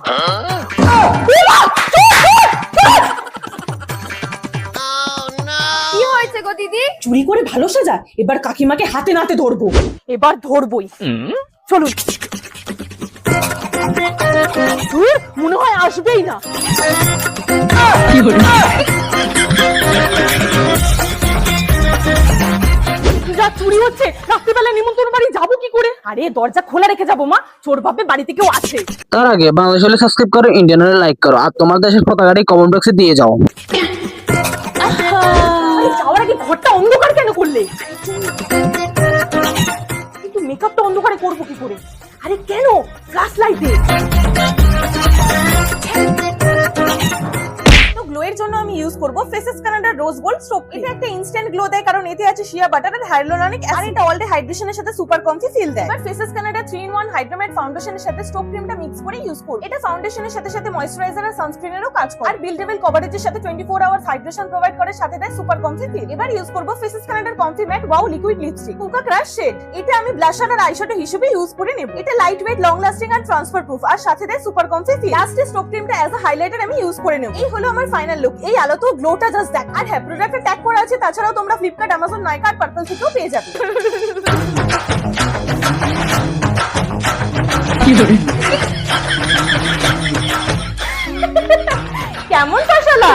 কি হয়েছে গো দিদি? চুরি করে ভালো সাজা, এবার কাকিমাকে হাতে নাতে ধরবো। এবার ধরবই, চলুন। ধুর, মনে হয় আসবেই না। যা চুরি হচ্ছে, রাত্রিবেলা নিমন্ত্রণ বাড়ি যাবো কি করে? আরে দরজা খোলা রেখে যাবো মা, চোর ভাববে বাড়িতে কেউ আছে। তার আগে বাংলাদেশ হলে সাবস্ক্রাইব করো, ইন্ডিয়ান হলে লাইক করো, আর তোমার দেশের পতাকাটি কমেন্ট বক্সে দিয়ে যাও। আরে যাওয়ার আগে ঘরটা অন্ধকার কেন করলে? কিন্তু মেকআপটা অন্ধকারে করবো কি করে? আরে কেন, ফ্ল্যাশ লাইটে। গ্লোয়ের জন্য আমি ইউজ করব faces Canada rose gold soap. এটা একটা ইনস্ট্যান্ট গ্লো দেয় কারণ এতে আছে শিয়া বাটার আর হাইয়ালুরনিক অ্যাসিড। আর এটা অল ডে হাইড্রেশনের সাথে সুপার কমফি ফিল দেয়। আর ফেসেস কানাডা 3-in-1 হাইড্রোমেট ফাউন্ডেশনের সাথে স্টোপ ক্রিমটা মিক্স করে ইউজ করব। এটা ফাউন্ডেশনের সাথে সাথে ময়েশ্চারাইজার আর সানস্ক্রিনেরও কাজ করে। আর বিল্ডেবল কভারেজের সাথে 24 আওয়ার্স হাইড্রেশন প্রোভাইড করে, সাথে দেয় সুপার কমফি ফিল। এবার ইউজ করব ফেসেস কানাডার comfy matte wow liquid lipstick coca crush shade. এটা আমি ব্লাশার আর আইশ্যাডো হিসেবে ইউজ করে নেব। এটা লাইট ওয়েট, লং লাস্টিং আর ট্রান্সফার প্রুফ, আর সাথে দেয় সুপার কমফি ফিল। লাস্টে স্টোপ ক্রিমটা অ্যাজ আ হাইলাইটার আমি ইউজ করে নেব। এই হলো আমার ফাইনাল লুক। এই আলো তো গ্লোটা জাস্ট দেখ। আর হ্যাঁ, প্রোডাক্টে ট্যাগ করা আছে, তাছাড়াও তোমরা ফ্লিপকার্ট, অ্যামাজন, নাইকা আর পার্পল থেকেও পেয়ে যাবে। কেমন ফসলা?